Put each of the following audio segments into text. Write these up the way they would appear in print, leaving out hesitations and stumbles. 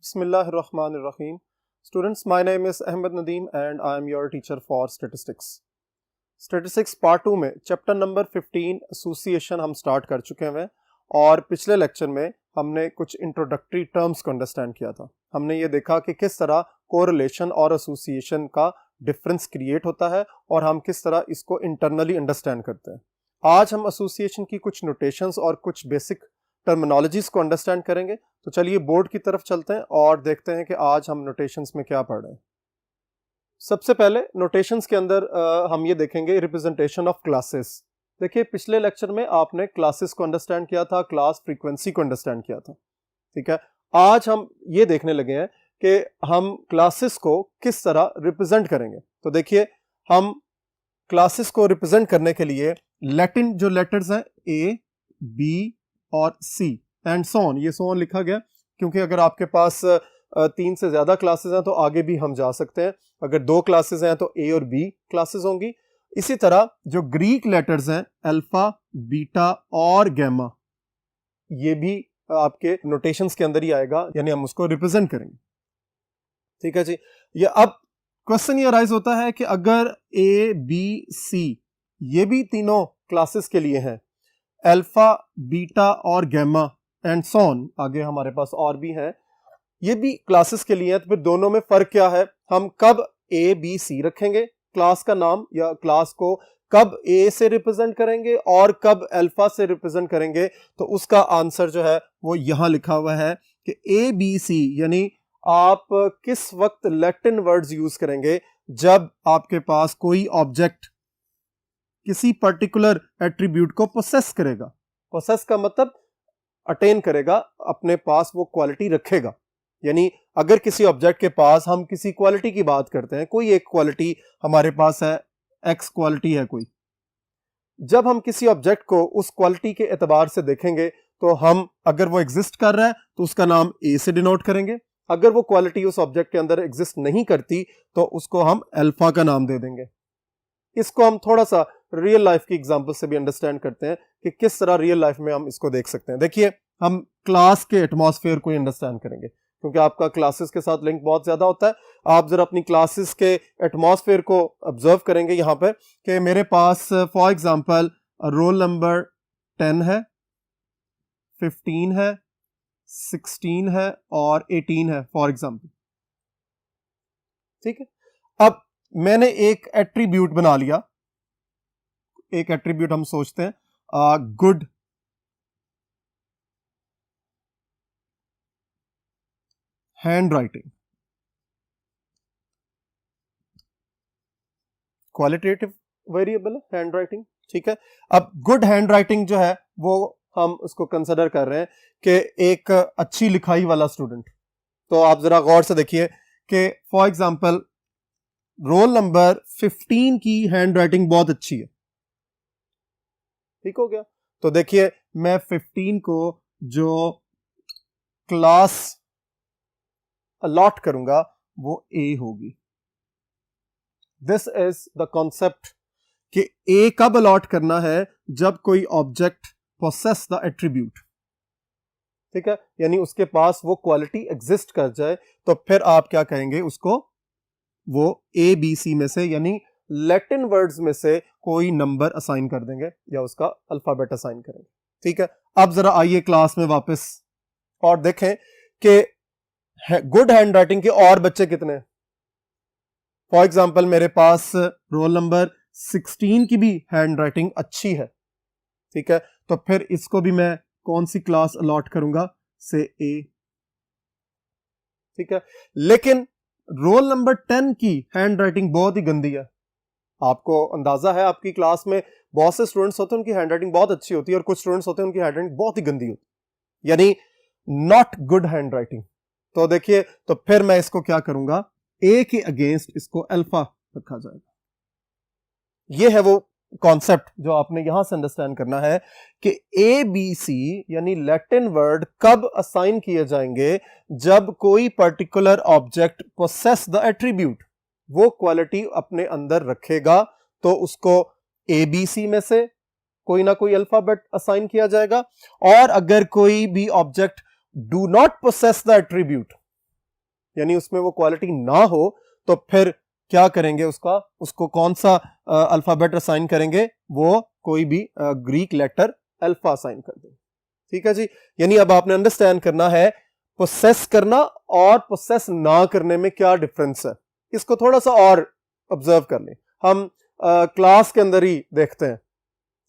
Bismillahirrahmanirrahim. Students, my name is Ahmed Nadeem and I am your teacher for Statistics. Statistics Part 2 में chapter number 15 association हम start कर चुके हैं और पिछले लेक्चर में हमने कुछ इंट्रोडक्टरी टर्म्स को अंडरस्टैंड किया था। हमने ये देखा कि किस तरह कोरिलेशन और एसोसिएशन का डिफरेंस क्रिएट होता है और हम किस तरह इसको इंटरनली अंडरस्टैंड करते हैं। आज हम एसोसिएशन की कुछ नोटेशंस और कुछ बेसिक टर्मिनोलॉजीज को अंडरस्टैंड करेंगे। तो चलिए बोर्ड की तरफ चलते हैं और देखते हैं कि आज हम नोटेशंस में क्या पढ़ रहे हैं। सबसे पहले नोटेशंस के अंदर हम ये देखेंगे रिप्रेजेंटेशन ऑफ क्लासेस। देखिए पिछले लेक्चर में आपने क्लासेस को अंडरस्टैंड किया था, क्लास फ्रीक्वेंसी को अंडरस्टैंड किया था, ठीक है। आज हम ये देखने लगे हैं कि हम क्लासेस को किस तरह रिप्रेजेंट करेंगे। तो देखिए हम क्लासेस को रिप्रेजेंट करने के लिए लैटिन जो लेटर्स हैं ए, बी और सी एंड सो ऑन, ये सो ऑन लिखा गया क्योंकि अगर आपके पास 3 से ज्यादा क्लासेस हैं तो आगे भी हम जा सकते हैं। अगर 2 क्लासेस हैं तो ए और बी क्लासेस होंगी। इसी तरह जो ग्रीक लेटर्स हैं अल्फा, बीटा और गैमा, ये भी आपके नोटेशंस के अंदर ही आएगा, यानी हम उसको रिप्रेजेंट करेंगे, ठीक है जी। ये अब क्वेश्चन ये राइज होता है कि अगर ए, बी, सी ये भी तीनों क्लासेस के लिए हैं, अल्फा, बीटा और गैमा एंड सो ऑन, आगे हमारे पास और भी हैं, ये भी क्लासेस के लिए हैं, तो फिर दोनों में फर्क क्या है? हम कब ए, बी, सी रखेंगे क्लास का नाम, या क्लास को कब ए से रिप्रेजेंट करेंगे और कब अल्फा से रिप्रेजेंट करेंगे? तो उसका आंसर जो है वो यहां लिखा हुआ है कि ए, बी, सी, यानी आप किस वक्त लैटिन वर्ड्स यूज करेंगे जब आपके पास कोई ऑब्जेक्ट किसी पर्टिकुलर एट्रीब्यूट को पोसेस करेगा। पोसेस का मतलब अटेन करेगा, अपने पास वो क्वालिटी रखेगा। यानी अगर किसी ऑब्जेक्ट के पास हम किसी क्वालिटी की बात करते हैं, कोई एक क्वालिटी हमारे पास है, एक्स क्वालिटी है कोई, जब हम किसी ऑब्जेक्ट को उस क्वालिटी के एतबार से देखेंगे तो हम अगर वो एग्जिस्ट कर रहा है तो उसका नाम ए से डिनोट करेंगे, अगर वो क्वालिटी उस ऑब्जेक्ट के अंदर एग्जिस्ट नहीं करती तो उसको हम अल्फा का नाम दे देंगे। इसको हम थोड़ा सा रियल लाइफ की एग्जांपल से भी अंडरस्टैंड करते हैं कि किस तरह रियल लाइफ में हम इसको देख सकते हैं। देखिए हम क्लास के एटमॉस्फेयर को अंडरस्टैंड करेंगे क्योंकि आपका क्लासेस के साथ लिंक बहुत ज्यादा होता है। आप जरा अपनी क्लासेस के एटमॉस्फेयर को ऑब्जर्व करेंगे यहाँ पे कि मेरे पास फॉर एग्जांपल रोल नंबर 10 है, 15 है, 16 है और 18 है फॉर एग्जांपल, ठीक है। अब मैंने एक एट्रीब्यूट बना लिया, एक एट्रीब्यूट हम सोचते हैं good hand writing, qualitative variable है हैंड राइटिंग, ठीक है। अब गुड हैंड राइटिंग जो है वो हम उसको कंसिडर कर रहे हैं कि एक अच्छी लिखाई वाला स्टूडेंट। तो आप जरा गौर से देखिए कि फॉर एग्जांपल रोल नंबर 15 की हैंड राइटिंग बहुत अच्छी है, ठीक हो गया। तो देखिए मैं 15 को जो क्लास अलॉट करूंगा वो ए होगी। दिस इज द कॉन्सेप्ट कि ए कब अलॉट करना है, जब कोई ऑब्जेक्ट पोसेस द एट्रीब्यूट, ठीक है, यानी उसके पास वो क्वालिटी एग्जिस्ट कर जाए तो फिर आप क्या कहेंगे, उसको वो ए, बी, सी में से यानी लैटिन वर्ड्स में से कोई नंबर असाइन कर देंगे या उसका अल्फाबेट असाइन करेंगे, ठीक है। अब जरा आइए क्लास में वापस और देखें कि गुड हैंड राइटिंग के और बच्चे कितने हैं। फॉर एग्जांपल मेरे पास रोल नंबर 16 की भी हैंड राइटिंग अच्छी है, ठीक है, तो फिर इसको भी मैं कौन सी क्लास अलॉट करूंगा, से ए, ठीक है। लेकिन रोल नंबर 10 की हैंड राइटिंग बहुत ही गंदी है। आपको अंदाजा है आपकी क्लास में बहुत से स्टूडेंट्स होते हैं उनकी हैंड राइटिंग बहुत अच्छी होती है और कुछ स्टूडेंट्स होते हैं उनकी हैंड राइटिंग बहुत ही गंदी होती है, यानी नॉट गुड हैंड राइटिंग। तो देखिए तो फिर मैं इसको क्या करूंगा, ए के अगेंस्ट इसको अल्फा रखा जाएगा। यह है वो कॉन्सेप्ट जो आपने यहां से अंडरस्टैंड करना है कि ए, बी, सी यानी लैटिन वर्ड कब असाइन किए जाएंगे, जब कोई particular object possess the attribute, वो क्वालिटी अपने अंदर रखेगा तो उसको ए, बी, सी में से कोई ना कोई अल्फाबेट असाइन किया जाएगा। और अगर कोई भी object do not possess the attribute, यानी उसमें वो क्वालिटी ना हो तो फिर क्या करेंगे, उसको कौन सा अल्फाबेट असाइन करेंगे, वो कोई भी ग्रीक लेटर अल्फा असाइन कर दें। ठीक है जी। यानी अब आपने अंडरस्टैंड करना है पोसेस करना और पोसेस ना करने में क्या डिफरेंस है। इसको थोड़ा सा और ऑब्जर्व कर लें। हम क्लास के अंदर ही देखते हैं।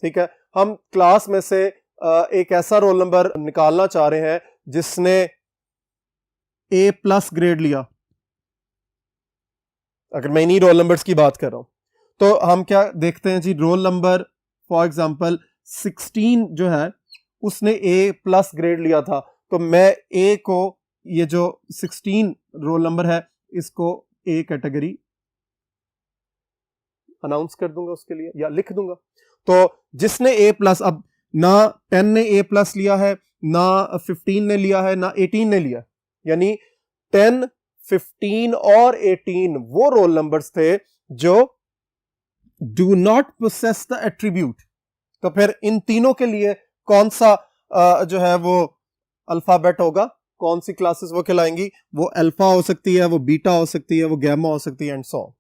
ठीक है, हम क्लास में से एक ऐसा रोल नंबर निकालना चाह रहे हैं जिसने A+ ग्रेड लिया। अगर मैं इन्हीं रोल नंबर्स की बात कर रहा हूं तो हम क्या देखते हैं जी, रोल नंबर फॉर एग्जांपल 16 जो है उसने A+ ग्रेड लिया था, तो मैं A को, ये जो 16 रोल नंबर है, इसको A कैटेगरी अनाउंस कर दूंगा उसके लिए या लिख दूंगा। तो जिसने A+, अब ना 10 ने A+ लिया है, ना 15 ने लिया है, ना 18 ने लिया, यानी 10, 15 और 18 वो रोल नंबर्स थे जो do not possess the attribute. तो फिर इन तीनों के लिए कौन सा जो है वो अल्फाबेट होगा, कौन सी क्लासेस वो कहलाएंगी, वो अल्फा हो सकती है, वो बीटा हो सकती है, वो गैमा हो सकती है, एंड सो ऑन।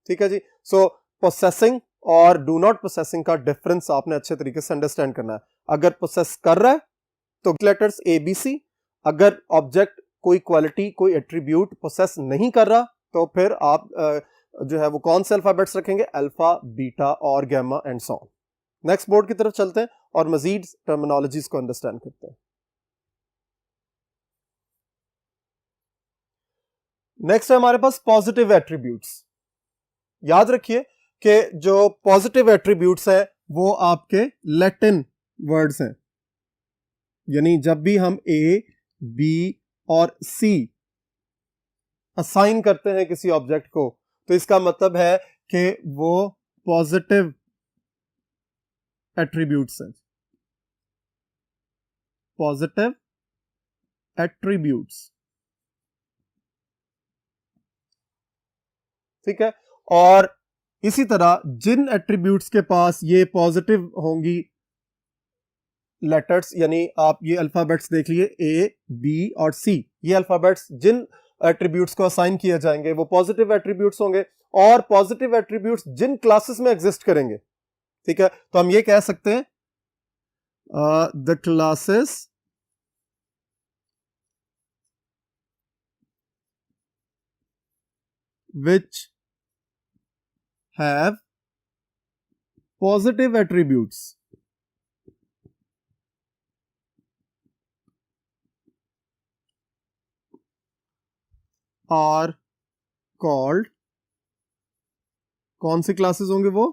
ठीक है जी। सो पोसेसिंग और डू नॉट पोसेसिंग का डिफरेंस आपने अच्छे तरीके से अंडरस्टैंड करना है। अगर पोसेस कर रहा है तो लेटर्स ABC, अगर ऑब्जेक्ट कोई क्वालिटी कोई एट्रीब्यूट पोसेस नहीं कर रहा तो फिर आप जो है वो कौन से अल्फाबेट्स रखेंगे, अल्फा, बीटा और gamma and so on. Next board की तरफ चलते हैं और मजीद टर्मिनोलॉजीज को अंडरस्टैंड करते हैं। नेक्स्ट है हमारे पास पॉजिटिव एट्रीब्यूट्स। याद रखिए कि जो पॉजिटिव एट्रीब्यूट्स है वो आपके लैटिन वर्ड्स हैं, यानी जब भी हम A, B और C असाइन करते हैं किसी ऑब्जेक्ट को तो इसका मतलब है कि वो पॉजिटिव एट्रीब्यूट्स हैं, पॉजिटिव एट्रीब्यूट्स। ठीक है, और इसी तरह जिन एट्रीब्यूट्स के पास ये पॉजिटिव होंगी लेटर्स, यानी आप ये अल्फाबेट्स देख लिए A, B और C, ये अल्फाबेट्स जिन एट्रीब्यूट्स को असाइन किए जाएंगे वो पॉजिटिव एट्रीब्यूट्स होंगे, और पॉजिटिव एट्रीब्यूट्स जिन क्लासेस में एग्जिस्ट करेंगे, ठीक है, तो हम ये कह सकते हैं the classes which have positive attributes are called, कौन सी क्लासेस होंगे वो,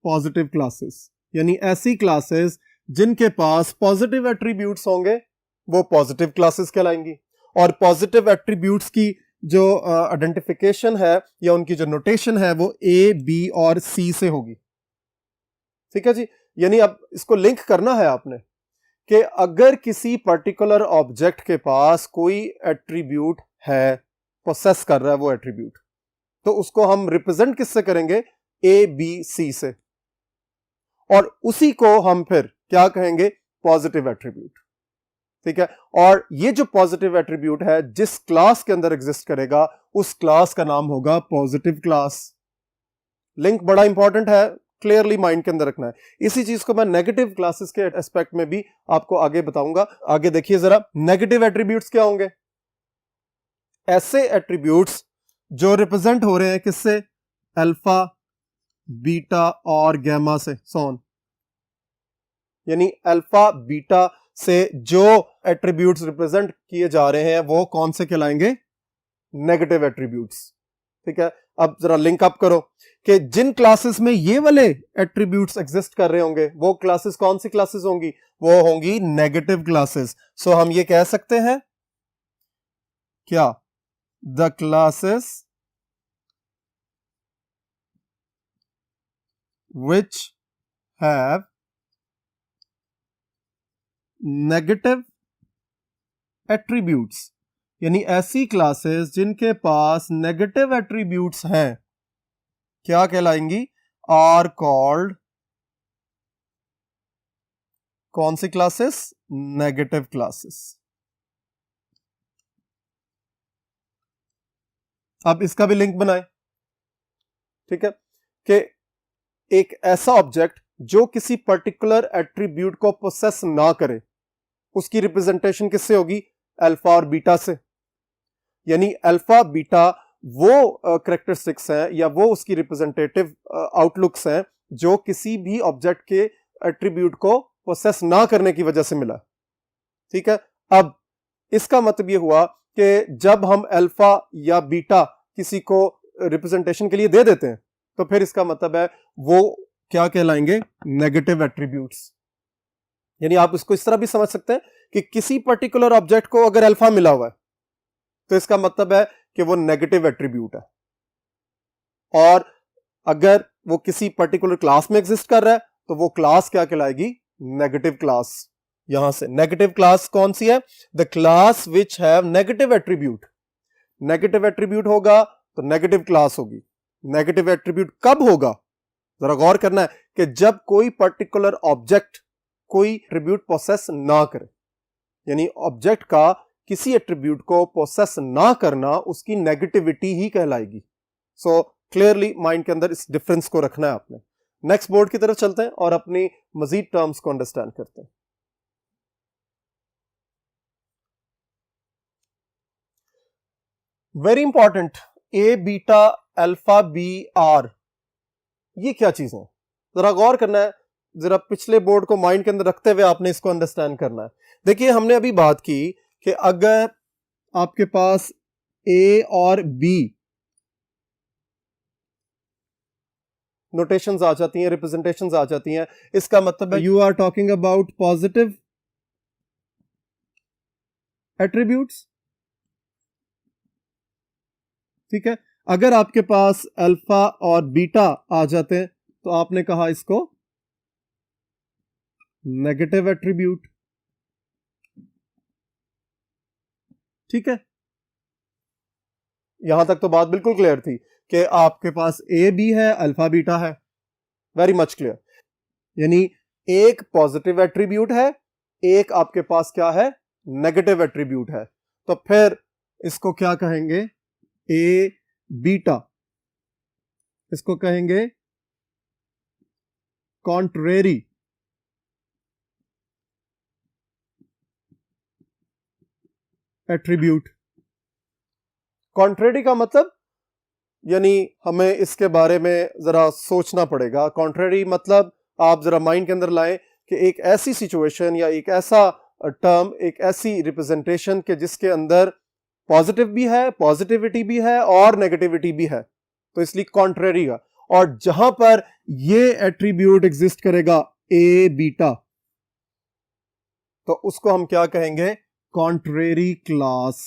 पॉजिटिव क्लासेस। यानी ऐसी क्लासेस जिनके पास पॉजिटिव एट्रीब्यूट्स होंगे वो पॉजिटिव क्लासेस कहलाएंगी, और पॉजिटिव एट्रीब्यूट्स की जो आइडेंटिफिकेशन है या उनकी जो नोटेशन है वो A, B और C से होगी। ठीक है जी। यानी अब इसको लिंक करना है आपने कि अगर किसी पर्टिकुलर ऑब्जेक्ट के पास कोई एट्रीब्यूट है, पोसेस कर रहा है वो एट्रीब्यूट, तो उसको हम रिप्रेजेंट किससे करेंगे, A, B, C से, और उसी को हम फिर क्या कहेंगे, पॉजिटिव एट्रीब्यूट। ठीक है, और ये जो पॉजिटिव एट्रीब्यूट है जिस क्लास के अंदर एग्जिस्ट करेगा उस क्लास का नाम होगा पॉजिटिव क्लास। लिंक बड़ा इंपॉर्टेंट है, क्लियरली माइंड के अंदर रखना है। इसी चीज को मैं नेगेटिव क्लासेस के एस्पेक्ट में भी आपको आगे बताऊंगा। आगे देखिए जरा, नेगेटिव एट्रीब्यूट्स क्या होंगे, ऐसे एट्रीब्यूट्स जो रिप्रेजेंट हो रहे हैं किससे, अल्फा, बीटा और गैमा से, सोन। यानी अल्फा, बीटा से जो एट्रीब्यूट्स रिप्रेजेंट किए जा रहे हैं वो कौन से कहलाएंगे, नेगेटिव एट्रीब्यूट्स। ठीक है, अब जरा लिंक अप करो कि जिन क्लासेस में ये वाले एट्रीब्यूट्स एग्जिस्ट कर रहे होंगे वो क्लासेस कौन सी क्लासेस होंगी, वो होंगी नेगेटिव क्लासेस। सो हम ये कह सकते हैं क्या, the classes which have negative attributes, यानी ऐसी क्लासेस जिनके पास नेगेटिव एट्रीब्यूट्स हैं क्या कहलाएंगी, आर कॉल्ड, कौन सी क्लासेस, नेगेटिव क्लासेस। अब इसका भी लिंक बनाए, ठीक है, कि एक ऐसा ऑब्जेक्ट जो किसी पर्टिकुलर एट्रीब्यूट को पोसेस ना करे, उसकी रिप्रेजेंटेशन किससे होगी? अल्फा और बीटा से। यानी अल्फा बीटा वो करेक्टरिस्टिक्स हैं या वो उसकी रिप्रेजेंटेटिव आउटलुक्स हैं जो किसी भी ऑब्जेक्ट के एट्रीब्यूट को पोसेस ना करने की वजह से मिला, ठीक है। अब इसका मतलब ये हुआ कि जब हम अल्फा या बीटा किसी को रिप्रेजेंटेशन के लिए दे देते हैं तो फिर इसका मतलब है वो क्या कहलाएंगे? Negative attributes. यानी आप इसको इस तरह भी समझ सकते हैं कि किसी पर्टिकुलर ऑब्जेक्ट को अगर अल्फा मिला हुआ है तो इसका मतलब है कि वो नेगेटिव एट्रीब्यूट है, और अगर वो किसी पर्टिकुलर क्लास में एग्जिस्ट कर रहा है तो वो क्लास क्या कहलाएगी? Negative class. यहां से नेगेटिव क्लास कौन सी है? The class which have negative attribute. Negative attribute होगा तो नेगेटिव क्लास होगी। नेगेटिव एट्रीब्यूट कब होगा? जरा गौर करना है कि जब कोई पर्टिकुलर ऑब्जेक्ट कोई एट्रीब्यूट पोसेस ना करे, यानी ऑब्जेक्ट का किसी एट्रीब्यूट को पोसेस ना करना उसकी नेगेटिविटी ही कहलाएगी। सो क्लियरली माइंड के अंदर इस डिफरेंस को रखना है आपने। नेक्स्ट बोर्ड की तरफ चलते हैं और अपनी मजीद टर्म्स को अंडरस्टैंड करते हैं। Very important, A beta alpha B are, ये क्या चीजें हैं? जरा गौर करना है, जरा पिछले बोर्ड को माइंड के अंदर रखते हुए आपने इसको अंडरस्टैंड करना है। देखिए हमने अभी बात की कि अगर आपके पास ए और बी नोटेशंस आ जाती हैं, रिप्रेजेंटेशंस आ जाती हैं, इसका मतलब है you are talking about positive attributes, ठीक है। अगर आपके पास अल्फा और बीटा आ जाते हैं तो आपने कहा इसको नेगेटिव एट्रीब्यूट, ठीक है। यहां तक तो बात बिल्कुल क्लियर थी कि आपके पास ए बी है, अल्फा बीटा है, वेरी मच क्लियर। यानी एक पॉजिटिव एट्रीब्यूट है, एक आपके पास क्या है? नेगेटिव एट्रीब्यूट है। तो फिर इसको क्या कहेंगे? ए बीटा, इसको कहेंगे कॉन्ट्रेरी एट्रीब्यूट। कॉन्ट्रेरी का मतलब, यानी हमें इसके बारे में जरा सोचना पड़ेगा। कॉन्ट्रेरी मतलब आप जरा माइंड के अंदर लाएं कि एक ऐसी सिचुएशन या एक ऐसा टर्म, एक ऐसी रिप्रेजेंटेशन के जिसके अंदर पॉजिटिव भी है, पॉजिटिविटी भी है और नेगेटिविटी भी है, तो इसलिए कॉन्ट्रेरी का। और जहां पर ये एट्रीब्यूट एग्जिस्ट करेगा ए बीटा, तो उसको हम क्या कहेंगे? कॉन्ट्रेरी क्लास,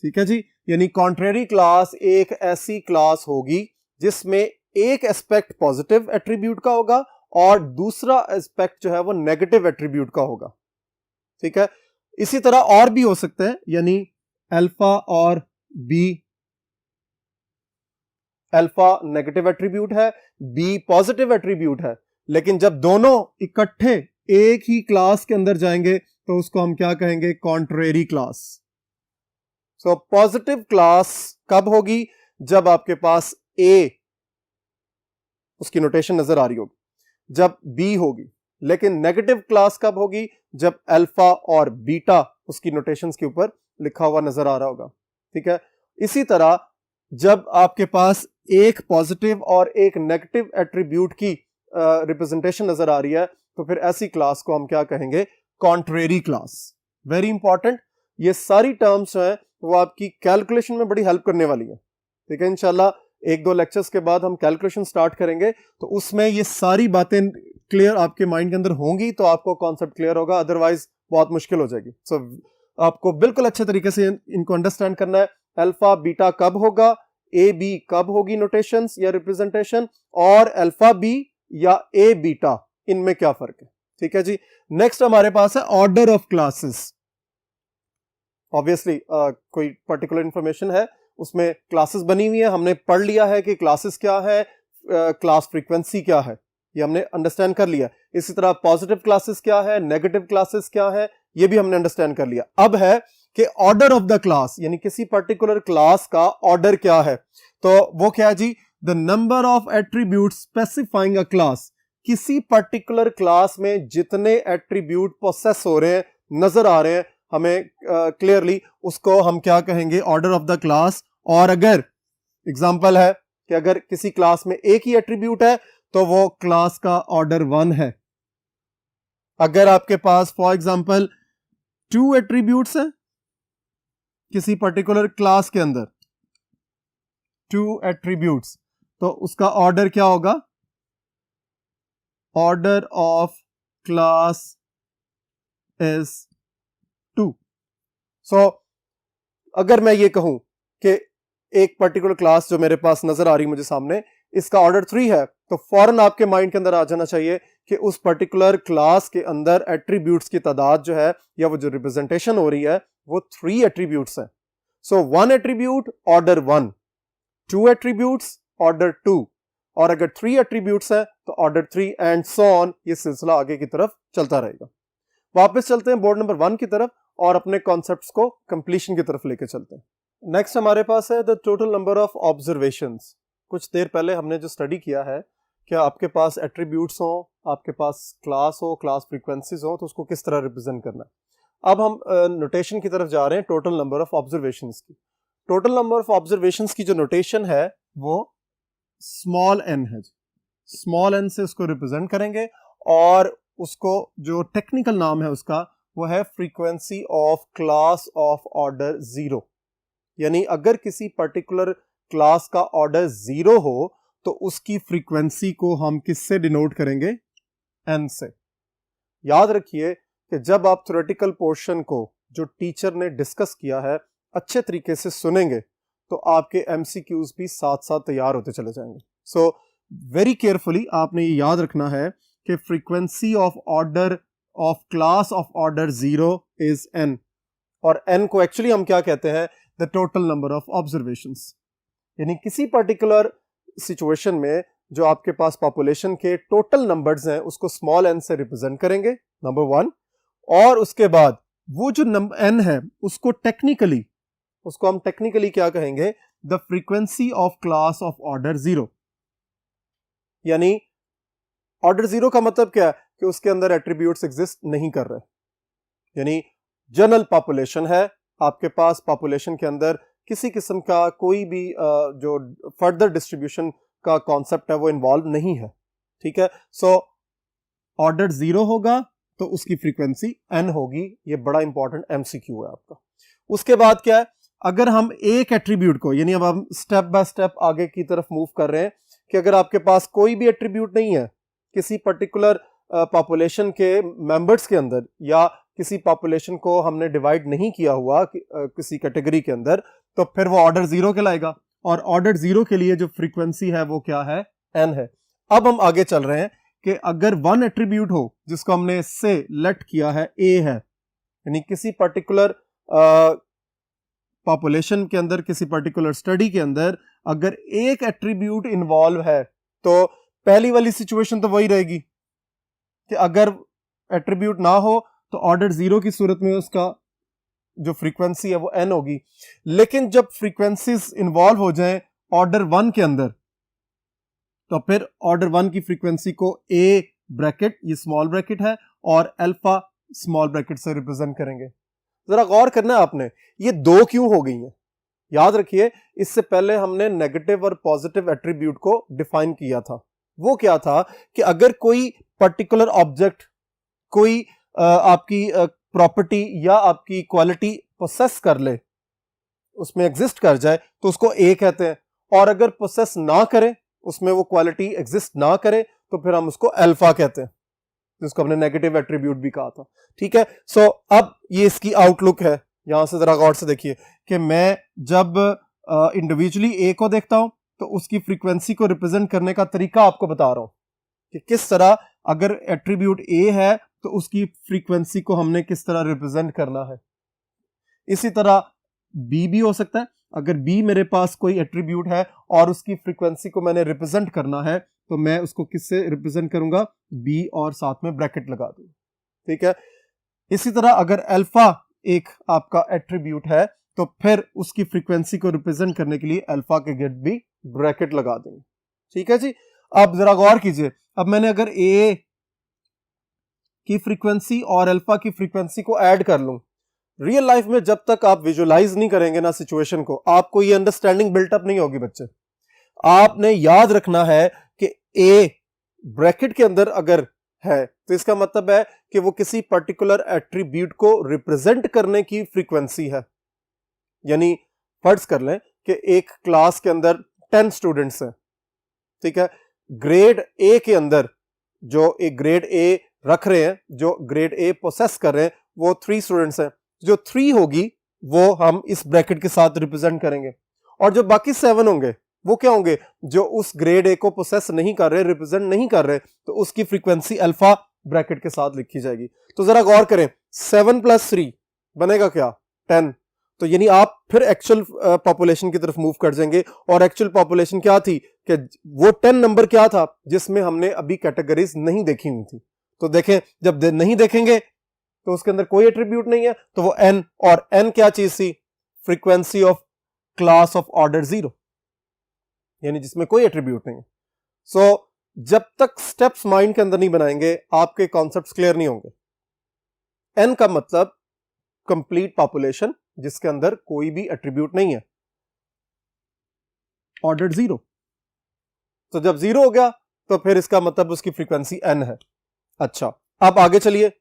ठीक है जी। यानी कॉन्ट्रेरी क्लास एक ऐसी क्लास होगी जिसमें एक एस्पेक्ट पॉजिटिव एट्रीब्यूट का होगा और दूसरा एस्पेक्ट जो है वो नेगेटिव एट्रीब्यूट का होगा, ठीक है। इसी तरह और भी हो सकते हैं, यानी अल्फा और बी, अल्फा नेगेटिव एट्रीब्यूट है, बी पॉजिटिव एट्रीब्यूट है, लेकिन जब दोनों इकट्ठे एक ही क्लास के अंदर जाएंगे तो उसको हम क्या कहेंगे? Contrary class. So positive class कब होगी? जब आपके पास ए, उसकी नोटेशन नजर आ रही होगी, जब बी होगी। लेकिन नेगेटिव क्लास कब होगी? जब अल्फा और बीटा उसकी नोटेशंस के ऊपर लिखा हुआ नजर आ रहा होगा, ठीक है। इसी तरह जब आपके पास एक पॉजिटिव और एक नेगेटिव एट्रीब्यूट की रिप्रेजेंटेशन नजर आ रही है तो फिर ऐसी क्लास को हम क्या कहेंगे? Contrary class. वेरी इंपॉर्टेंट, ये सारी टर्म्स हैं वो आपकी कैलकुलेशन में बड़ी हेल्प करने वाली है, ठीक है। इंशाल्लाह एक दो लेक्चर्स के बाद हम कैलकुलेशन स्टार्ट करेंगे तो उसमें ये सारी बातें क्लियर आपके माइंड के अंदर होंगी तो आपको कॉन्सेप्ट क्लियर होगा, अदरवाइज बहुत मुश्किल हो जाएगी। सो आपको बिल्कुल अच्छे तरीके से इनको अंडरस्टैंड करना है। अल्फा बीटा कब होगा, ए बी कब होगी नोटेशंस या रिप्रेजेंटेशन, और अल्फा बी या ए बीटा, इनमें क्या फर्क है, ठीक है जी। नेक्स्ट हमारे पास है ऑर्डर ऑफ क्लासेस। ऑब्वियसली कोई पर्टिकुलर इंफॉर्मेशन है, उसमें क्लासेस बनी हुई है, हमने पढ़ लिया है कि क्लासेस क्या है, क्लास फ्रीक्वेंसी क्या है, ये हमने अंडरस्टैंड कर लिया। इसी तरह पॉजिटिव क्लासेस क्या है, नेगेटिव क्लासेस क्या है, ये भी हमने अंडरस्टैंड कर लिया। अब है कि ऑर्डर ऑफ द क्लास, यानी किसी पर्टिकुलर क्लास का ऑर्डर क्या है, तो वो क्या है जी, the number of attribute specifying a class, किसी पर्टिकुलर क्लास में जितने एट्रीब्यूट प्रोसेस हो रहे हैं, नजर आ रहे हैं हमें क्लियरली, उसको हम क्या कहेंगे, ऑर्डर ऑफ द क्लास। और अगर एग्जांपल है कि अगर किसी क्लास में एक ही एट्रीब्यूट है तो वो क्लास का ऑर्डर 1 है। अगर आपके पास फॉर एग्जांपल 2 एट्रीब्यूट्स हैं किसी पर्टिकुलर क्लास के अंदर, 2 एट्रीब्यूट्स, तो उसका ऑर्डर क्या होगा, ऑर्डर ऑफ क्लास इज 2। सो अगर मैं ये कहूं कि एक पर्टिकुलर क्लास जो मेरे पास नजर आ रही मुझे सामने, इसका ऑर्डर 3 है, तो फौरन आपके माइंड के अंदर आ जाना चाहिए कि उस पर्टिकुलर क्लास के अंदर एट्रीब्यूट्स की तादाद जो है, या वो जो रिप्रेजेंटेशन हो रही है, वो 3 एट्रीब्यूट्स हैं। सो 1 एट्रीब्यूट ऑर्डर 1, 2 एट्रीब्यूट्स ऑर्डर 2, और अगर 3 एट्रीब्यूट्स हैं तो ऑर्डर 3, एंड सो ऑन, ये सिलसिला आगे की तरफ चलता रहेगा। वापस चलते हैं बोर्ड नंबर 1 की तरफ और अपने कॉन्सेप्ट्स को कंप्लीशन की तरफ लेके चलते हैं। नेक्स्ट हमारे पास है the total number of observations. कुछ देर पहले हमने जो स्टडी किया है कि आपके पास एट्रीब्यूट्स हो, आपके पास क्लास हो, क्लास फ्रीक्वेंसीज हो, तो उसको किस तरह रिप्रेजेंट करना है। अब हम नोटेशन की तरफ जा रहे हैं टोटल नंबर ऑफ ऑब्जर्वेशंस की। टोटल नंबर ऑफ ऑब्जर्वेशंस की जो नोटेशन है वो स्मॉल एन है, स्मॉल एन से उसको रिप्रेजेंट करेंगे, और उसको जो टेक्निकल नाम है उसका वो है frequency of class of order 0। यानी अगर किसी पर्टिकुलर क्लास का ऑर्डर 0 हो तो उसकी फ्रीक्वेंसी को हम किससे डिनोट करेंगे, n से। याद रखिए कि जब आप थ्योरेटिकल पोर्शन को जो टीचर ने डिस्कस किया है अच्छे तरीके से सुनेंगे तो आपके MCQs भी साथ साथ तैयार होते चले जाएंगे। सो वेरी केयरफुली आपने ये याद रखना है कि frequency of order of class of order 0 is n, और n को एक्चुअली हम क्या कहते हैं, the total number of observations. यानी किसी पर्टिकुलर सिचुएशन में जो आपके पास पॉपुलेशन के टोटल नंबर्स हैं उसको स्मॉल n से रिप्रेजेंट करेंगे, नंबर 1, और उसके बाद वो जो नंबर n है उसको हम टेक्निकली क्या कहेंगे, the frequency of class of order 0। यानी ऑर्डर 0 का मतलब क्या है कि उसके अंदर एट्रीब्यूट्स एग्जिस्ट नहीं कर रहे। यानी जनरल पॉपुलेशन है, आपके पास पॉपुलेशन के अंदर किसी किस्म का कोई भी जो फर्दर डिस्ट्रीब्यूशन का कॉन्सेप्ट है वो इन्वॉल्व नहीं है, ठीक है। सो ऑर्डर 0 होगा तो उसकी फ्रीक्वेंसी n होगी। ये बड़ा इंपॉर्टेंट MCQ है आपका। उसके बाद क्या है, अगर हम एक एट्रीब्यूट को, यानी अब हम स्टेप बाय स्टेप आगे की तरफ मूव कर रहे हैं कि अगर आपके पास कोई भी एट्रीब्यूट नहीं है किसी पर्टिकुलर पॉपुलेशन के मेंबर्स के अंदर, या किसी पॉपुलेशन को हमने डिवाइड नहीं किया हुआ किसी कैटेगरी के अंदर, तो फिर वो ऑर्डर 0 कहलाएगा, और ऑर्डर 0 के लिए जो फ्रीक्वेंसी है वो क्या है, n है। अब हम आगे चल रहे हैं कि अगर 1 एट्रीब्यूट हो जिसको हमने से लेट किया है a है, यानी किसी पर्टिकुलर पॉपुलेशन के अंदर, किसी पर्टिकुलर स्टडी के अंदर अगर एक एट्रीब्यूट इन्वॉल्व है, तो पहली वाली सिचुएशन तो वही रहेगी कि अगर एट्रीब्यूट ना हो तो ऑर्डर 0 की सूरत में उसका जो फ्रीक्वेंसी है वो n होगी। लेकिन जब फ्रीक्वेंसीज इन्वॉल्व हो जाएं ऑर्डर 1 के अंदर, तो फिर ऑर्डर 1 की फ्रीक्वेंसी को a ब्रैकेट, ये स्मॉल ब्रैकेट है, और अल्फा स्मॉल ब्रैकेट से रिप्रेजेंट करेंगे। जरा गौर करना है आपने, ये 2 क्यों हो गई हैं। याद रखिए इससे पहले हमने नेगेटिव और पॉजिटिव एट्रीब्यूट को डिफाइन किया था। वो क्या था कि अगर कोई पर्टिकुलर ऑब्जेक्ट, कोई आपकी प्रॉपर्टी या आपकी क्वालिटी पोसेस कर ले, उसमें एग्जिस्ट कर जाए, तो उसको ए कहते हैं, और अगर पोसेस ना करे, उसमें वो क्वालिटी एग्जिस्ट ना करे, तो फिर हम उसको अल्फा कहते हैं, जिसको हमने नेगेटिव एट्रीब्यूट भी कहा था, ठीक है। सो अब ये इसकी आउटलुक है। यहां से जरा गौर से देखिए कि मैं जब इंडिविजुअली ए को देखता हूं तो उसकी फ्रीक्वेंसी को रिप्रेजेंट करने का तरीका आपको बता रहा हूं कि किस तरह, अगर एट्रीब्यूट ए है तो उसकी फ्रीक्वेंसी को हमने किस तरह रिप्रेजेंट करना है। इसी तरह बी भी हो सकता है, अगर बी मेरे पास कोई एट्रीब्यूट है और उसकी फ्रीक्वेंसी को मैंने रिप्रेजेंट करना है, तो मैं उसको किससे रिप्रेजेंट करूंगा, बी, और साथ में ब्रैकेट लगा दूंगा, ठीक है। इसी तरह अगर अल्फा एक आपका एट्रीब्यूट है तो फिर उसकी फ्रीक्वेंसी को रिप्रेजेंट करने के लिए अल्फा के गेट भी ब्रैकेट लगा देंगे। ठीक है जी। अब जरा गौर कीजिए, अब मैंने अगर ए की फ्रीक्वेंसी और अल्फा की फ्रीक्वेंसी को ऐड कर लूं, रियल लाइफ में जब तक आप विजुअलाइज नहीं करेंगे ना सिचुएशन को, आपको ये अंडरस्टैंडिंग बिल्टअप नहीं होगी बच्चे। आपने याद रखना है कि ए ब्रैकेट के अंदर अगर है तो इसका मतलब है कि वो किसी पर्टिकुलर एट्रीब्यूट को रिप्रेजेंट करने की फ्रीक्वेंसी है। यानी फर्ज कर लें कि एक क्लास के अंदर 10 स्टूडेंट्स हैं, ठीक है, ग्रेड ए के अंदर जो एक ग्रेड ए रख रहे हैं, जो ग्रेड ए प्रोसेस कर रहे हैं, वो 3 स्टूडेंट्स हैं। जो 3 होगी वो हम इस ब्रैकेट के साथ रिप्रेजेंट करेंगे, और जो बाकी 7 होंगे वो क्या होंगे, जो उस ग्रेड ए को प्रोसेस नहीं कर रहे, रिप्रेजेंट नहीं कर रहे, तो उसकी फ्रीक्वेंसी अल्फा ब्रैकेट के साथ लिखी जाएगी। तो जरा गौर करें, 7 + 3 बनेगा क्या, 10। तो यानी आप फिर एक्चुअल पॉपुलेशन की तरफ मूव कर जाएंगे, और एक्चुअल पॉपुलेशन क्या थी कि वो 10 नंबर क्या था जिसमें हमने अभी कैटेगरीज नहीं देखी हुई थी। तो देखें, जब नहीं देखेंगे तो उसके अंदर कोई एट्रीब्यूट नहीं है, तो वो n, और n क्या चीज थी, frequency of class of order 0, यानी जिसमें कोई एट्रीब्यूट नहीं है। सो जब तक स्टेप्स माइंड के अंदर नहीं बनाएंगे आपके कॉन्सेप्ट्स क्लियर नहीं होंगे। n का मतलब कंप्लीट पॉपुलेशन जिसके अंदर कोई भी एट्रीब्यूट नहीं है, ऑर्डर 0। तो जब 0 हो गया तो फिर इसका मतलब उसकी फ्रीक्वेंसी n है। अच्छा, अब आगे चलिए,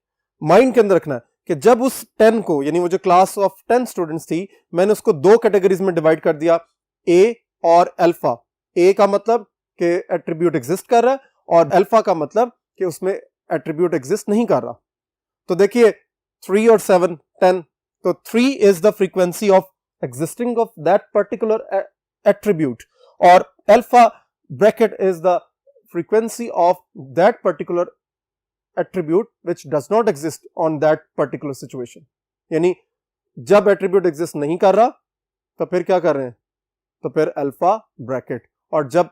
माइंड के अंदर रखना है कि जब उस 10 को, यानी वो जो क्लास ऑफ 10 स्टूडेंट्स थी, मैंने उसको 2 कैटेगरीज में डिवाइड कर दिया, ए और अल्फा। ए का मतलब कि एट्रीब्यूट एग्जिस्ट कर रहा है, और अल्फा का मतलब कि उसमें एट्रीब्यूट एग्जिस्ट नहीं कर रहा। तो देखिए 3 और 7 10, तो 3 is the frequency of existing of that particular attribute, और alpha bracket is the frequency of that particular attribute which does not exist on that particular situation। यानी जब एट्रीब्यूट एग्जिस्ट नहीं कर रहा तो फिर क्या कर रहे हैं, तो फिर अल्फा ब्रैकेट, और जब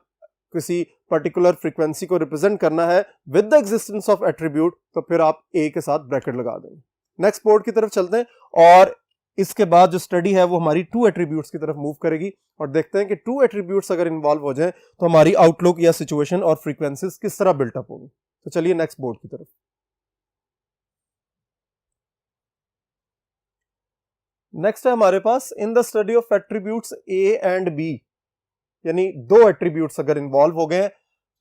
किसी पर्टिकुलर फ्रीक्वेंसी को रिप्रेजेंट करना है with the existence of attribute, तो फिर आप ए के साथ ब्रैकेट लगा देंगे। नेक्स्ट बोर्ड की तरफ चलते हैं, और इसके बाद जो स्टडी है वो हमारी 2 एट्रीब्यूट्स की तरफ मूव करेगी, और देखते हैं कि 2 एट्रीब्यूट्स अगर इन्वॉल्व हो जाए तो हमारी आउटलुक या सिचुएशन और फ्रीक्वेंसीज किस तरह बिल्टअप होगी। तो चलिए नेक्स्ट बोर्ड की तरफ। नेक्स्ट है हमारे पास, in the study of attributes A and B, यानी 2 एट्रीब्यूट्स अगर इन्वॉल्व हो गए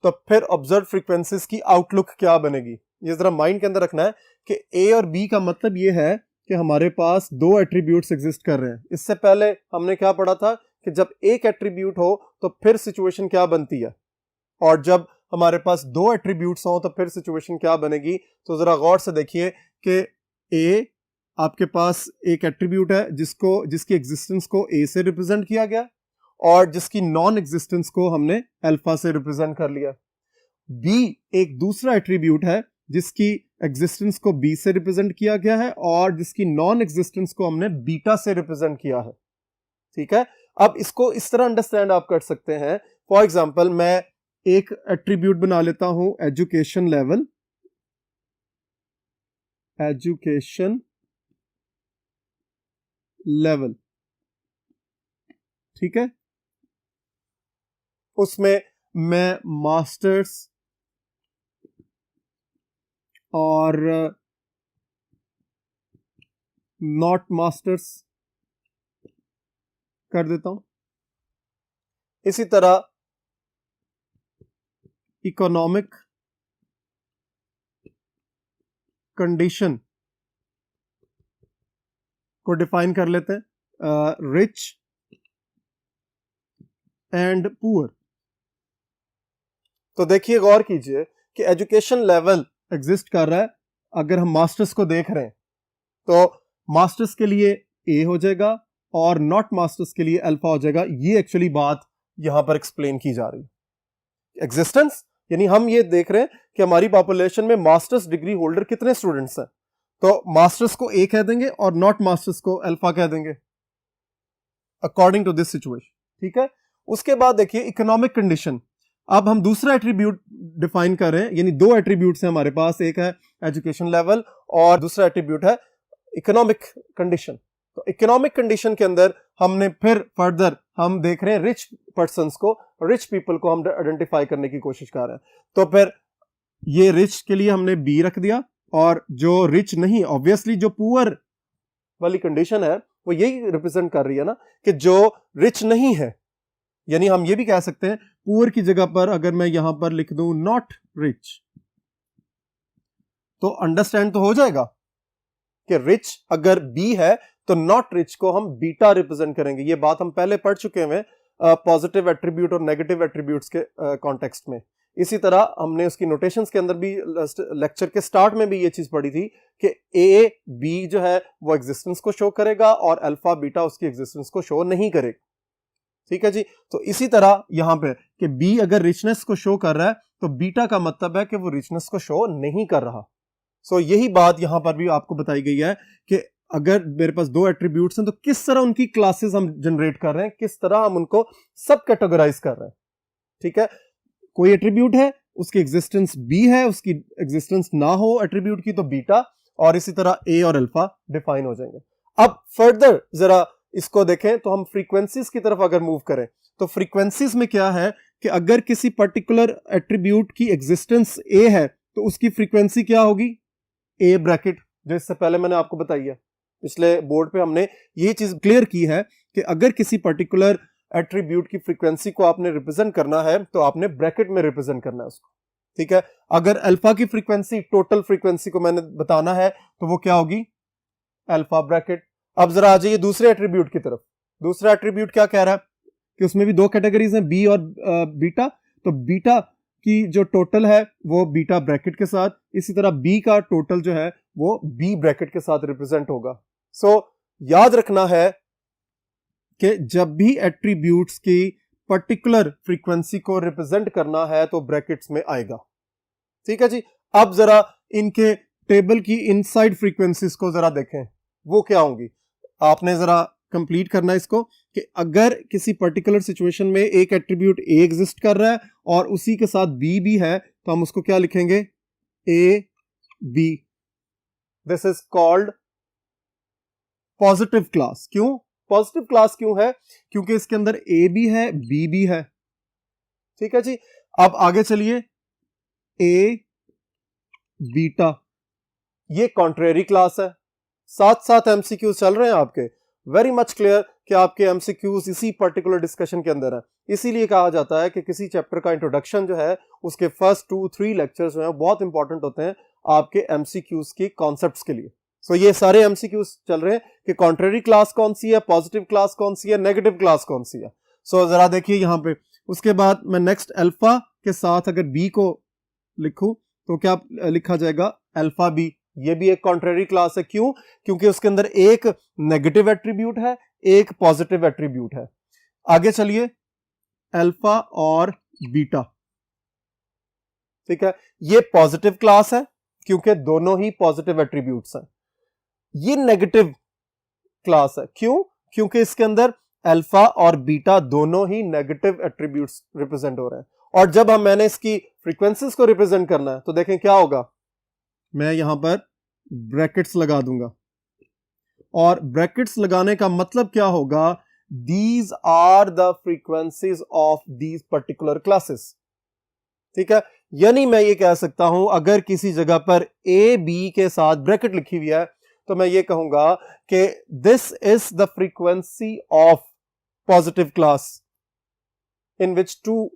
तो फिर ऑब्जर्व फ्रीक्वेंसीज की आउटलुक क्या बनेगी। ये जरा माइंड के अंदर रखना है कि ए और बी का मतलब ये है कि हमारे पास 2 एट्रीब्यूट्स एग्जिस्ट कर रहे हैं। इससे पहले हमने क्या पढ़ा था कि जब एक एट्रीब्यूट हो तो फिर सिचुएशन क्या बनती है, और जब हमारे पास 2 एट्रीब्यूट्स हो तो फिर सिचुएशन क्या बनेगी। तो जरा गौर से देखिए कि ए आपके पास एक एट्रीब्यूट है जिसकी एग्जिस्टेंस को ए से रिप्रेजेंट किया गया, और जिसकी नॉन एग्जिस्टेंस को हमने अल्फा से रिप्रेजेंट कर लिया। बी एक दूसरा एट्रीब्यूट है जिसकी एग्जिस्टेंस को बी से रिप्रेजेंट किया गया है, और जिसकी नॉन एग्जिस्टेंस को हमने बीटा से रिप्रेजेंट किया है। ठीक है, अब इसको इस तरह अंडरस्टैंड आप कर सकते हैं। फॉर एग्जाम्पल, मैं एक एट्रीब्यूट बना लेता हूं एजुकेशन लेवल, एजुकेशन लेवल, ठीक है, उसमें मैं मास्टर्स और नॉट मास्टर्स कर देता हूं। इसी तरह इकोनॉमिक कंडीशन को डिफाइन कर लेते हैं, रिच एंड पुअर। तो देखिए, गौर कीजिए कि एजुकेशन लेवल एग्जिस्ट कर रहा है। अगर हम मास्टर्स को देख रहे हैं तो मास्टर्स के लिए ए हो जाएगा और नॉट मास्टर्स के लिए अल्फा हो जाएगा। ये एक्चुअली बात यहां पर एक्सप्लेन की जा रही है। एग्जिस्टेंस यानी हम ये देख रहे हैं कि हमारी पॉपुलेशन में मास्टर्स डिग्री होल्डर कितने स्टूडेंट्स हैं, तो मास्टर्स को ए कह देंगे और नॉट मास्टर्स को अल्फा कह देंगे अकॉर्डिंग टू दिस सिचुएशन। ठीक है, उसके बाद देखिए इकोनॉमिक कंडीशन। अब हम दूसरा एट्रीब्यूट डिफाइन कर रहे हैं, यानी 2 एट्रीब्यूट्स हैं हमारे पास, एक है एजुकेशन लेवल और दूसरा एट्रीब्यूट है इकोनॉमिक कंडीशन। तो इकोनॉमिक कंडीशन के अंदर हमने फिर फर्दर हम देख रहे हैं रिच पर्सन्स को, रिच पीपल को हम आइडेंटिफाई करने की कोशिश कर रहे हैं। तो फिर ये रिच के लिए हमने बी रख दिया, और जो रिच नहीं, ऑब्वियसली जो पुअर वाली कंडीशन है वो यही रिप्रेजेंट कर रही है ना, कि जो रिच नहीं है, यानी हम ये भी कह सकते हैं पुअर की जगह पर अगर मैं यहां पर लिख दूं नॉट रिच, तो अंडरस्टैंड तो हो जाएगा कि रिच अगर बी है तो नॉट रिच को हम बीटा रिप्रेजेंट करेंगे। ये बात हम पहले पढ़ चुके हैं पॉजिटिव एट्रीब्यूट और नेगेटिव एट्रीब्यूट्स के कॉन्टेक्स्ट में। इसी तरह हमने उसकी नोटेशंस के अंदर भी लेक्चर के स्टार्ट में भी ये चीज पढ़ी थी कि ए बी जो है वो एग्जिस्टेंस को शो करेगा और अल्फा बीटा उसकी एग्जिस्टेंस को शो नहीं करेगा। ठीक है जी। तो इसी तरह यहां पे कि बी अगर रिचनेस को शो कर रहा है तो बीटा का मतलब है कि वो रिचनेस को शो नहीं कर रहा। सो यही बात यहां पर भी आपको बताई गई है कि अगर मेरे पास दो एट्रीब्यूट्स हैं तो किस तरह उनकी क्लासेस हम जनरेट कर रहे हैं, किस तरह हम उनको सब कैटेगराइज कर रहे हैं। ठीक है, कोई एट्रीब्यूट है उसकी एग्जिस्टेंस बी है, उसकी एग्जिस्टेंस ना हो एट्रीब्यूट की तो बीटा, और इसी तरह ए और अल्फा डिफाइन हो जाएंगे। अब फर्दर जरा इसको देखें तो हम फ्रीक्वेंसीज की तरफ अगर मूव करें तो फ्रीक्वेंसीज में क्या है कि अगर किसी पर्टिकुलर एट्रीब्यूट की एग्जिस्टेंस ए है तो उसकी फ्रीक्वेंसी क्या होगी, ए ब्रैकेट, जो इससे पहले मैंने आपको बताई है। पिछले बोर्ड पे हमने ये चीज क्लियर की है कि अगर किसी पर्टिकुलर एट्रीब्यूट की फ्रीक्वेंसी को आपने रिप्रेजेंट करना है तो आपने ब्रैकेट में रिप्रेजेंट करना है उसको। ठीक है, अगर अल्फा की फ्रीक्वेंसी, टोटल फ्रीक्वेंसी को मैंने बताना है तो वो क्या होगी, अल्फा ब्रैकेट। अब जरा आ जाइए दूसरे एट्रीब्यूट की तरफ। दूसरा एट्रीब्यूट क्या कह रहा है कि उसमें भी दो कैटेगरीज हैं, बी और बीटा। तो बीटा की जो टोटल है वो बीटा ब्रैकेट के साथ, इसी तरह बी का टोटल जो है वो बी ब्रैकेट के साथ रिप्रेजेंट होगा। सो याद रखना है कि जब भी एट्रीब्यूट्स की पर्टिकुलर फ्रीक्वेंसी को रिप्रेजेंट करना है तो ब्रैकेट्स में आएगा। ठीक है जी। अब जरा इनके टेबल की इनसाइड फ्रीक्वेंसीज को जरा देखें, वो क्या होंगी। आपने जरा कंप्लीट करना है इसको कि अगर किसी पर्टिकुलर सिचुएशन में एक एट्रीब्यूट ए एग्जिस्ट कर रहा है और उसी के साथ बी भी है तो हम उसको क्या लिखेंगे, A B. This is called positive class. क्यों पॉजिटिव क्लास क्यों है, क्योंकि इसके अंदर ए भी है बी भी है। ठीक है जी। अब आगे चलिए, ए बीटा ये कॉन्ट्रेरी क्लास है। साथ साथ एमसीक्यूज चल रहे हैं आपके, वेरी मच क्लियर कि आपके एमसीक्यूज इसी पर्टिकुलर डिस्कशन के अंदर है। इसीलिए कहा जाता है कि किसी चैप्टर का इंट्रोडक्शन जो है उसके फर्स्ट 2-3 लेक्चर्स जो है बहुत इंपॉर्टेंट होते हैं आपके एमसीक्यूज के कॉन्सेप्ट्स के लिए। सो ये सारे एमसीक्यूज चल रहे हैं कि कॉन्ट्रेरी क्लास कौन सी है, पॉजिटिव क्लास कौन सी है, नेगेटिव क्लास कौन सी है। सो जरा देखिए यहां पे। उसके बाद मैं नेक्स्ट अल्फा के साथ अगर बी को लिखूं तो क्या लिखा जाएगा, अल्फा बी। ये भी एक कॉन्ट्रेरी क्लास है। क्यों, क्योंकि उसके अंदर एक नेगेटिव एट्रीब्यूट है, एक पॉजिटिव एट्रीब्यूट है। आगे चलिए, अल्फा और बीटा। ठीक है, ये पॉजिटिव क्लास है क्योंकि दोनों ही पॉजिटिव एट्रीब्यूट्स हैं। ये नेगेटिव क्लास है। क्यों, क्योंकि इसके अंदर अल्फा और बीटा दोनों ही नेगेटिव एट्रीब्यूट्स रिप्रेजेंट हो रहे हैं। और जब मैंने इसकी फ्रीक्वेंसीज को रिप्रेजेंट करना है तो देखें क्या होगा, मैं यहां पर ब्रैकेट्स लगा दूंगा। और ब्रैकेट्स लगाने का मतलब क्या होगा, these are the frequencies of these particular classes. ठीक है, यानी मैं ये कह सकता हूं अगर किसी जगह पर ए बी के साथ ब्रैकेट लिखी हुई है तो मैं ये कहूंगा कि this is the frequency of positive class in which 2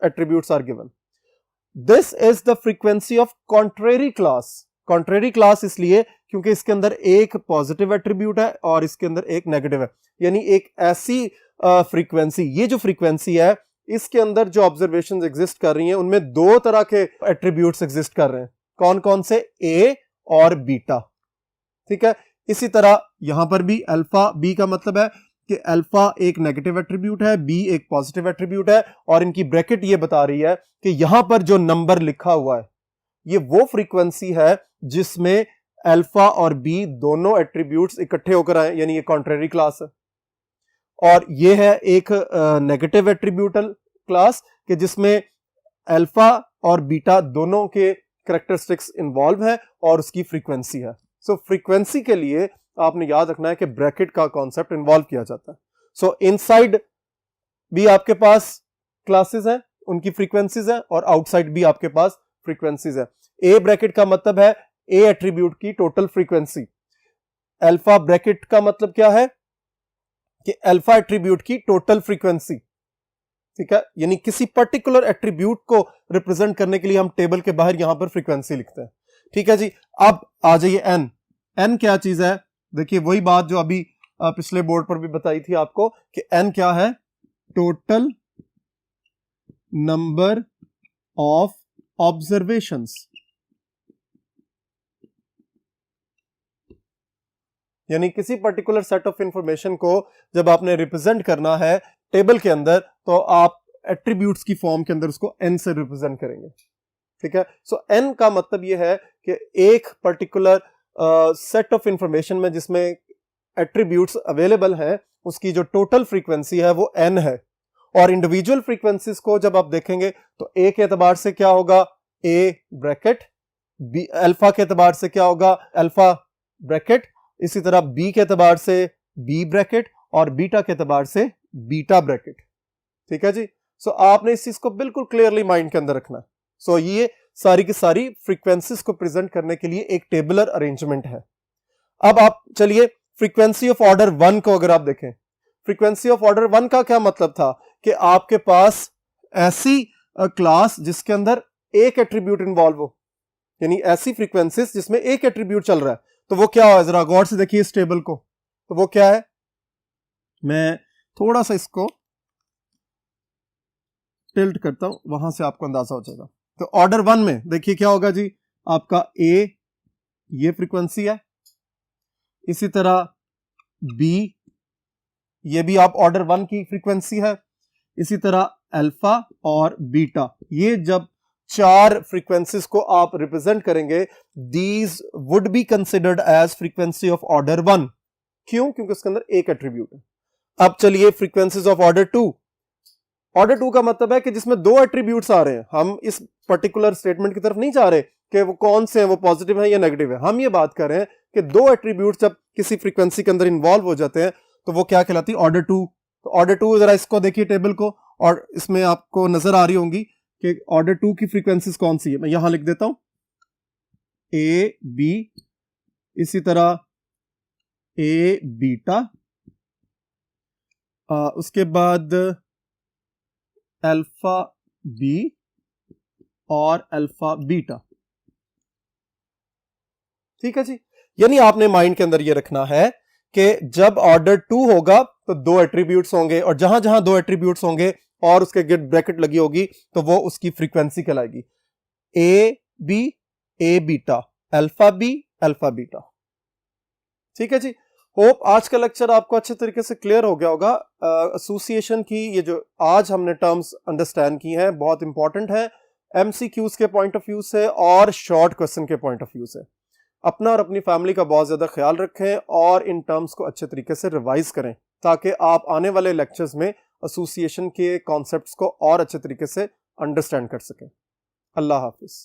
attributes are given. This is the frequency of contrary class. Contrary class इसलिए क्योंकि इसके अंदर एक पॉजिटिव एट्रीब्यूट है और इसके अंदर एक नेगेटिव है। यानी एक ऐसी फ्रीक्वेंसी, ये जो फ्रीक्वेंसी है इसके अंदर जो ऑब्जर्वेशंस एग्जिस्ट कर रही हैं उनमें 2 तरह के एट्रीब्यूट्स एग्जिस्ट कर रहे हैं। कौन कौन से, ए और बीटा। ठीक है, इसी तरह यहां पर भी अल्फा बी का मतलब है कि अल्फा एक नेगेटिव एट्रीब्यूट है, बी एक पॉजिटिव एट्रीब्यूट है, और इनकी ब्रैकेट ये बता रही है कि यहां पर जो नंबर लिखा हुआ है ये वो फ्रीक्वेंसी है जिसमें अल्फा और बी दोनों एट्रीब्यूट्स इकट्ठे होकर आए, यानी ये कॉन्ट्रेरी क्लास है। और ये है एक नेगेटिव एट्रीब्यूटल क्लास कि जिसमें अल्फा और बीटा दोनों के कैरेक्टरिस्टिक्स इन्वॉल्व है और उसकी फ्रीक्वेंसी है। सो फ्रीक्वेंसी के लिए आपने याद रखना है कि ब्रैकेट का कॉन्सेप्ट इन्वॉल्व किया जाता है। सो इनसाइड भी आपके पास क्लासेस हैं, उनकी फ्रीक्वेंसीज हैं, और आउटसाइड भी आपके पास फ्रीक्वेंसीज है। ए ब्रैकेट का मतलब है ए एट्रीब्यूट की टोटल फ्रीक्वेंसी। अल्फा ब्रैकेट का मतलब क्या है कि अल्फा एट्रीब्यूट की टोटल फ्रीक्वेंसी, ठीक है। यानी किसी पर्टिकुलर एट्रीब्यूट को रिप्रेजेंट करने के लिए हम टेबल के बाहर यहां पर फ्रीक्वेंसी लिखते हैं, ठीक है जी। अब आ जाइए एन। एन क्या चीज है? देखिए वही बात जो अभी पिछले बोर्ड पर भी बताई थी आपको कि एन क्या है? Total number of observations. यानी किसी पर्टिकुलर सेट ऑफ इंफॉर्मेशन को जब आपने रिप्रेजेंट करना है टेबल के अंदर, तो आप एट्रीब्यूट्स की फॉर्म के अंदर उसको एन से रिप्रेजेंट करेंगे, ठीक है। सो एन का मतलब यह है कि एक पर्टिकुलर सेट ऑफ इंफॉर्मेशन में जिसमें एट्रीब्यूट्स अवेलेबल हैं, उसकी जो टोटल फ्रीक्वेंसी है वो एन है। और इंडिविजुअल फ्रीक्वेंसीज को जब आप देखेंगे तो ए के एतबार से क्या होगा? A bracket. बी अल्फा के एतबार से क्या होगा? Alpha bracket. इसी तरह बी के एतबार से बी ब्रैकेट, और बीटा के एतबार से बीटा ब्रैकेट, ठीक है जी। सो आपने इस चीज को बिल्कुल क्लियरली माइंड के अंदर रखना है। सो ये सारी की सारी फ्रीक्वेंसीज को प्रेजेंट करने के लिए एक टेबुलर अरेंजमेंट है। अब आप चलिए फ्रीक्वेंसी ऑफ ऑर्डर 1 को अगर आप देखें, फ्रीक्वेंसी ऑफ ऑर्डर 1 का क्या मतलब था कि आपके पास ऐसी क्लास जिसके अंदर एक एट्रीब्यूट इन्वॉल्व हो, यानी ऐसी फ्रीक्वेंसीज जिसमें एक एट्रीब्यूट चल रहा है। तो वो क्या है? जरा गौर से देखिए इस टेबल को। तो वो क्या है? मैं थोड़ा सा इसको टिल्ट करता हूं, वहां से आपको अंदाजा हो जाएगा। तो ऑर्डर 1 में देखिए क्या होगा जी? आपका ए ये फ्रीक्वेंसी है, इसी तरह बी ये भी आप ऑर्डर 1 की फ्रीक्वेंसी है, इसी तरह अल्फा और बीटा। ये जब चार फ्रीक्वेंसीज को आप रिप्रेजेंट करेंगे, these would be considered as frequency of order 1। क्यों? क्योंकि उसके अंदर एक एट्रीब्यूट है। अब चलिए फ्रीक्वेंसीज ऑफ ऑर्डर 2। ऑर्डर 2 का मतलब है कि जिसमें दो एट्रीब्यूट्स आ रहे हैं। हम इस पर्टिकुलर स्टेटमेंट की तरफ नहीं जा रहे कि वो कौन से हैं, वो पॉजिटिव है या नेगेटिव है। हम ये बात कर रहे हैं कि दो एट्रीब्यूट्स जब किसी फ्रीक्वेंसी के अंदर इन्वॉल्व हो जाते हैं तो वो क्या कहलाती है? ऑर्डर 2। तो ऑर्डर 2 जरा इसको देखिए टेबल को, और इसमें आपको नजर आ रही होंगी कि ऑर्डर 2 की फ्रीक्वेंसीज कौन सी है। मैं यहां लिख देता हूं ए बी, इसी तरह ए बीटा, उसके बाद अल्फा बी और अल्फा बीटा, ठीक है जी। यानी आपने माइंड के अंदर ये रखना है कि जब ऑर्डर 2 होगा तो दो एट्रीब्यूट्स होंगे, और जहां जहां दो एट्रीब्यूट्स होंगे और उसके गिर्द ब्रैकेट लगी होगी तो वो उसकी फ्रीक्वेंसी कहलाएगी। A B, A beta, alpha B, alpha beta, ठीक है जी। होप आज का लेक्चर आपको अच्छे तरीके से क्लियर हो गया होगा। एसोसिएशन की ये जो आज हमने टर्म्स अंडरस्टैंड की हैं बहुत इंपॉर्टेंट है, एमसीक्यूज के पॉइंट ऑफ व्यू से और शॉर्ट क्वेश्चन के पॉइंट ऑफ व्यू से। अपना और अपनी फैमिली का बहुत ज्यादा ख्याल रखें और इन टर्म्स को अच्छे तरीके से रिवाइज करें ताकि आप आने वाले लेक्चर्स में एसोसिएशन के कॉन्सेप्ट्स को और अच्छे तरीके से अंडरस्टैंड कर सकें। अल्लाह हाफिज।